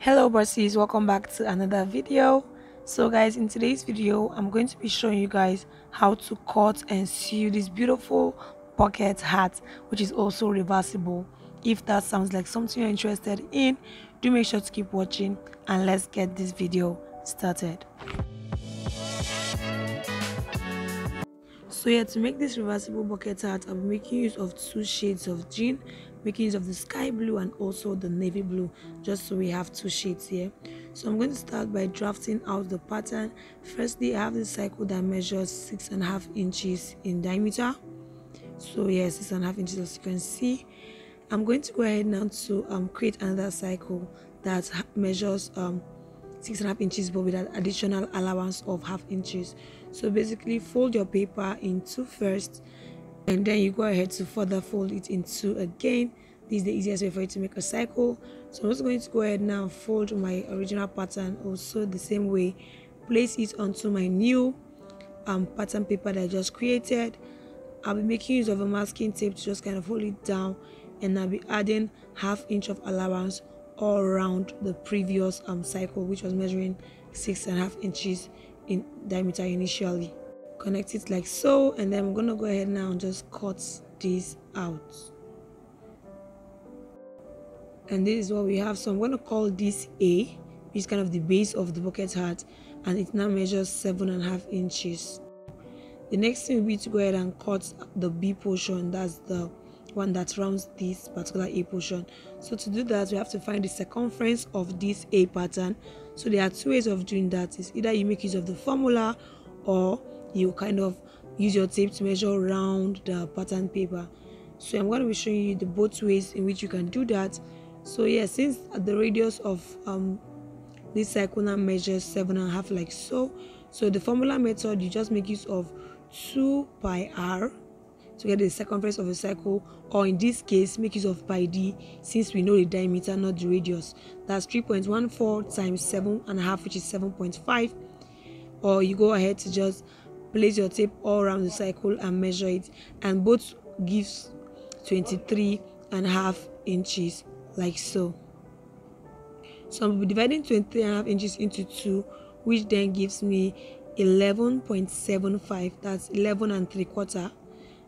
Hello Bursies, welcome back to another video. So guys, in today's video I'm going to be showing you guys how to cut and sew this beautiful bucket hat, which is also reversible. If that sounds like something you're interested in, do make sure to keep watching and let's get this video started. So yeah, to make this reversible bucket hat, I'll be making use of two shades of jean, making use of the sky blue and also the navy blue, just so we have two shades here. So I'm going to start by drafting out the pattern. Firstly, I have this cycle that measures 6.5 inches in diameter. So yeah, 6.5 inches, as you can see. I'm going to go ahead now to create another cycle that measures 6.5 inches but with an additional allowance of half inches. So basically fold your paper in two first and then you go ahead to further fold it in two again. This is the easiest way for you to make a cycle. So I'm also going to go ahead now and fold my original pattern also the same way, place it onto my new pattern paper that I just created. I'll be making use of a masking tape to just kind of hold it down, and I'll be adding half inch of allowance all around the previous cycle, which was measuring 6.5 inches in diameter initially. Connect it like so, and then I'm gonna go ahead now and just cut this out. And this is what we have. So I'm going to call this A, which is kind of the base of the bucket hat, and it now measures 7.5 inches. The next thing will be to go ahead and cut the B portion, that's the one that rounds this particular A portion. So to do that, we have to find the circumference of this A pattern. So there are two ways of doing that. Is either you make use of the formula or you kind of use your tape to measure around the pattern paper. So I'm going to be showing you the both ways in which you can do that. So yeah, since the radius of this cycle now measures 7.5 like so, so the formula method, you just make use of 2 pi r to get the circumference of a cycle, or in this case make use of pi d since we know the diameter, not the radius. That's 3.14 times 7.5, which is 7.5. Or you go ahead to just place your tape all around the cycle and measure it, and both gives 23.5 inches like so. So I'm dividing 23.5 inches into 2, which then gives me 11.75. that's 11 3/4,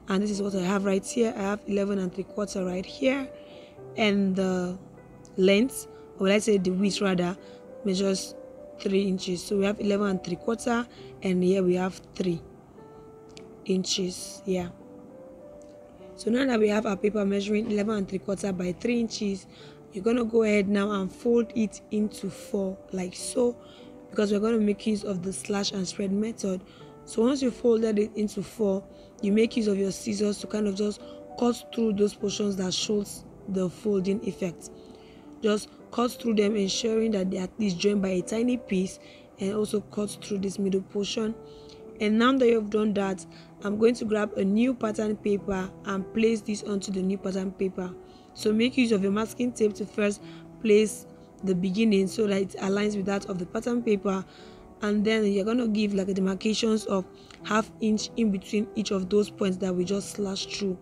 and this is what I have right here. I have 11 3/4 right here, and the length, or let's say the width rather, measures 3 inches. So we have 11 3/4, and here we have 3 inches. Yeah. So now that we have our paper measuring 11 3/4 by 3 inches, you're going to go ahead now and fold it into 4 like so, because we're going to make use of the slash and spread method. So once you folded it into 4, you make use of your scissors to kind of just cut through those portions that shows the folding effect. Just cut through them, ensuring that they are at least joined by a tiny piece, and also cut through this middle portion. And now that you've done that, I'm going to grab a new pattern paper and place this onto the new pattern paper. So make use of your masking tape to first place the beginning so that it aligns with that of the pattern paper, and then you're going to give like a demarcations of half inch in between each of those points that we just slashed through.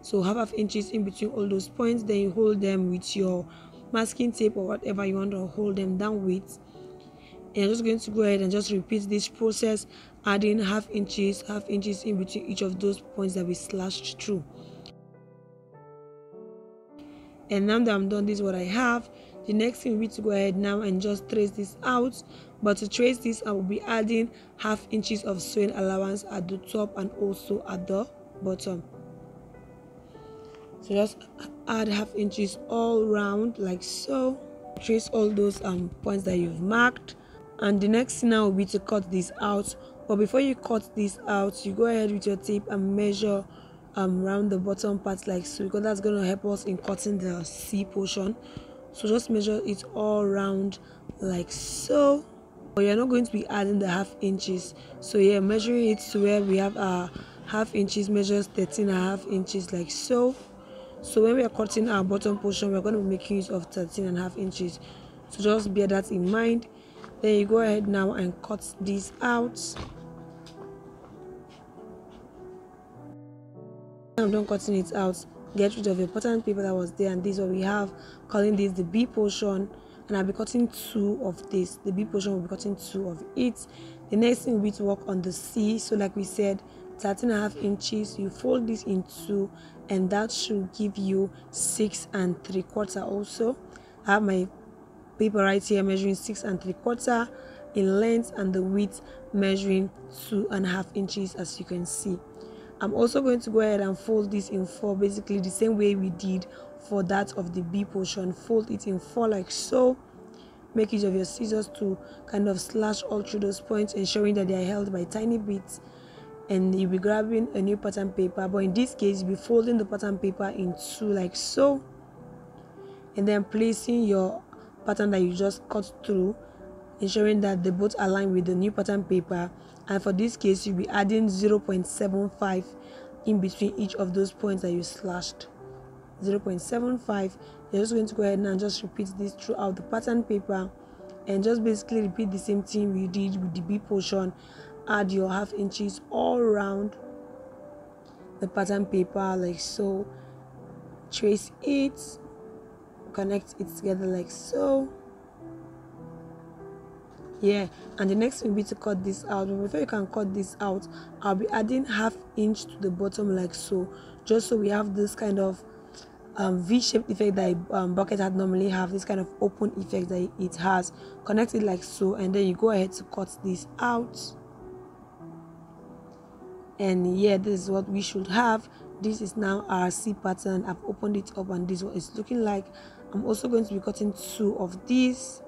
So half inches in between all those points, then you hold them with your masking tape or whatever you want to hold them down with. And I'm just going to go ahead and just repeat this process, adding half inches in between each of those points that we slashed through. And now that I'm done, this is what I have. The next thing will be to go ahead now and just trace this out. But to trace this, I will be adding half inches of sewing allowance at the top and also at the bottom. So just add half inches all round like so. Trace all those points that you've marked. And the next thing now will be to cut this out. But before you cut this out, you go ahead with your tape and measure around the bottom part like so, because that's going to help us in cutting the C portion. So just measure it all around like so. But you're not going to be adding the half inches. So yeah, measuring it to where we have our half inches measures 13.5 inches like so. So when we are cutting our bottom portion, we're going to be making use of 13.5 inches. So just bear that in mind. Then you go ahead now and cut this out. I'm done cutting it out. Get rid of your pattern paper that was there, and this is what we have, calling this the B portion, and I'll be cutting 2 of this. The B portion will be cutting 2 of it. The next thing will be to work on the C. So like we said, 13.5 inches, you fold this in 2, and that should give you 6 3/4 also. I have my paper right here measuring 6 3/4 in length, and the width measuring 2.5 inches, as you can see. I'm also going to go ahead and fold this in 4, basically the same way we did for that of the B portion. Fold it in 4 like so. Make use of your scissors to kind of slash all through those points, ensuring that they are held by tiny bits, and you'll be grabbing a new pattern paper, but in this case you'll be folding the pattern paper in 2 like so, and then placing your pattern that you just cut through, ensuring that they both align with the new pattern paper. And for this case, you'll be adding 0.75 in between each of those points that you slashed. 0.75. You're just going to go ahead and just repeat this throughout the pattern paper, and just basically repeat the same thing we did with the B portion. Add your 1/2 inches all around the pattern paper like so. Trace it, connect it together like so. Yeah, and the next thing will be to cut this out. But before you can cut this out, I'll be adding 1/2 inch to the bottom like so, just so we have this kind of V-shaped effect that a bucket hat normally have, this kind of open effect that it has. Connect it like so, and then you go ahead to cut this out. And yeah, this is what we should have. This is now our C pattern. I've opened it up, and this is what it's looking like. I'm also going to be cutting 2 of these,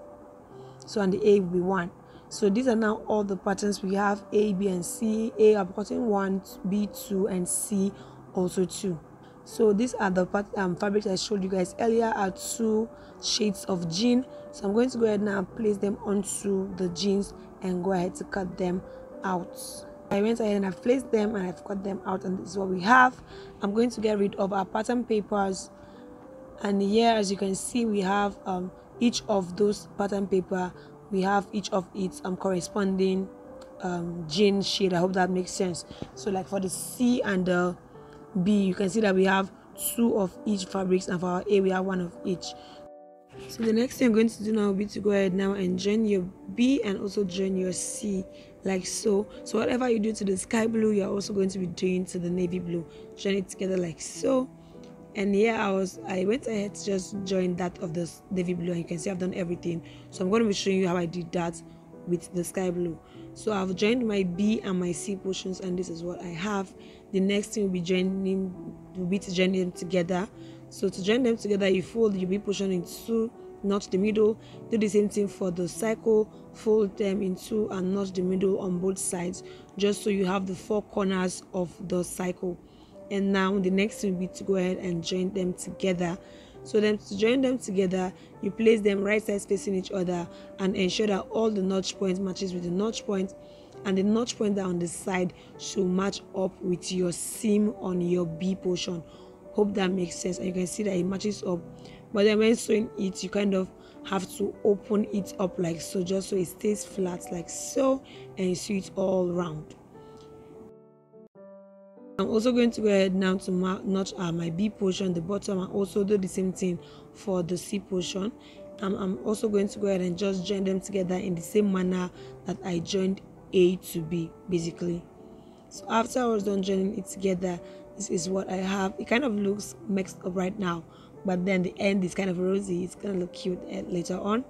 so and the A will be 1. So these are now all the patterns we have: A, B, and C. A, I'm cutting 1, B 2, and C also 2. So these are the fabrics I showed you guys earlier, are 2 shades of jean. So I'm going to go ahead now and place them onto the jeans and go ahead to cut them out. I went ahead and I've placed them and I've cut them out, and this is what we have. I'm going to get rid of our pattern papers, and here, as you can see, we have each of those pattern paper, we have each of its corresponding jean shade. I hope that makes sense. So like for the C and the B, you can see that we have 2 of each fabrics, and for our A we have 1 of each. So the next thing I'm going to do now will be to go ahead now and join your B and also join your C like so. So whatever you do to the sky blue, you're also going to be doing to the navy blue. Join it together like so. And yeah, I went ahead to just join that of the navy blue, and you can see I've done everything. So I'm going to be showing you how I did that with the sky blue. So I've joined my B and my C portions, and this is what I have. The next thing will be to join them together. So to join them together, you fold your B portion in 2, notch the middle. Do the same thing for the cycle, fold them in 2 and notch the middle on both sides, just so you have the 4 corners of the cycle. And now the next thing will be to go ahead and join them together. So then to join them together, you place them right sides facing each other and ensure that all the notch points matches with the notch point, and the notch point that on the side should match up with your seam on your B portion. Hope that makes sense, and you can see that it matches up. But then when sewing it, you kind of have to open it up like so, just so it stays flat like so, and you sew it all round. I'm also going to go ahead now to notch my B portion, the bottom, and also do the same thing for the C portion. I'm also going to go ahead and just join them together in the same manner that I joined A to B, basically. So after I was done joining it together, this is what I have. It kind of looks mixed up right now, but then the end is kind of rosy. It's gonna look cute later on.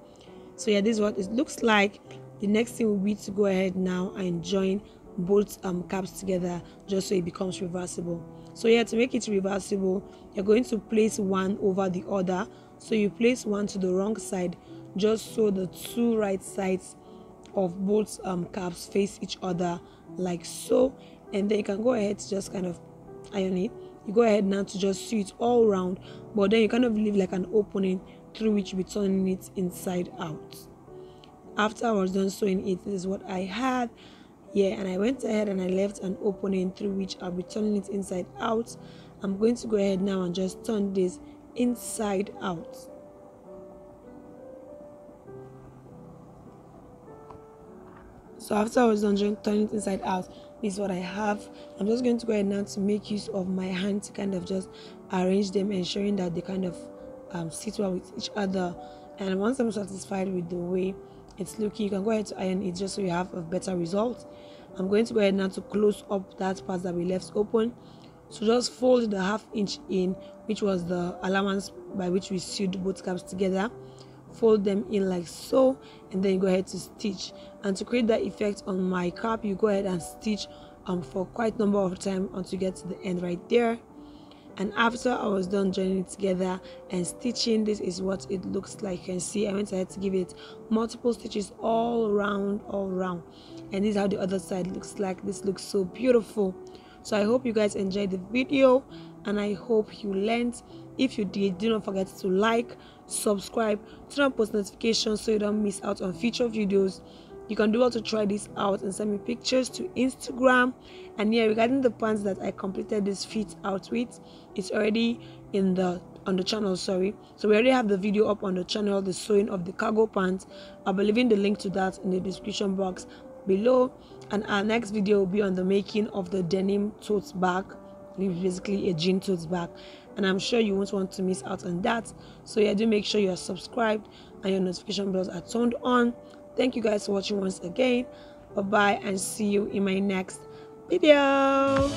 So yeah, this is what it looks like. The next thing will be to go ahead now and join both caps together, just so it becomes reversible. So yeah, to make it reversible, you're going to place one over the other. So you place one to the wrong side, just so the 2 right sides of both caps face each other like so, and then you can go ahead to just kind of iron it. You go ahead now to just sew it all around, but then you kind of leave like an opening through which you'll be turning it inside out. After I was done sewing it, this is what I had. Yeah, and I went ahead and I left an opening through which I'll be turning it inside out. I'm going to go ahead now and just turn this inside out. So after I was done turning it inside out, this is what I have. I'm just going to go ahead now to make use of my hand to kind of just arrange them, ensuring that they kind of sit well with each other. And once I'm satisfied with the way it's looking, you can go ahead to iron it just so you have a better result. I'm going to go ahead now to close up that part that we left open. So just fold the 1/2 inch in, which was the allowance by which we sewed both caps together. Fold them in like so, and then you go ahead to stitch. And to create that effect on my cap, you go ahead and stitch for quite a number of time until you get to the end right there. And after I was done joining it together and stitching, this is what it looks like. You can see I went ahead to give it multiple stitches all around, and this is how the other side looks like. This looks so beautiful. So I hope you guys enjoyed the video, and I hope you learned. If you did, do not forget to like, subscribe, turn on post notifications so you don't miss out on future videos. You can do well to try this out and send me pictures to Instagram. And yeah, regarding the pants that I completed this fit out with, it's already on the channel, sorry. So we already have the video up on the channel, the sewing of the cargo pants. I'll be leaving the link to that in the description box below. And our next video will be on the making of the denim tote bag. It's basically a jean tote bag, and I'm sure you won't want to miss out on that. So yeah, do make sure you're subscribed and your notification bells are turned on. Thank you guys for watching once again. Bye bye, and see you in my next video.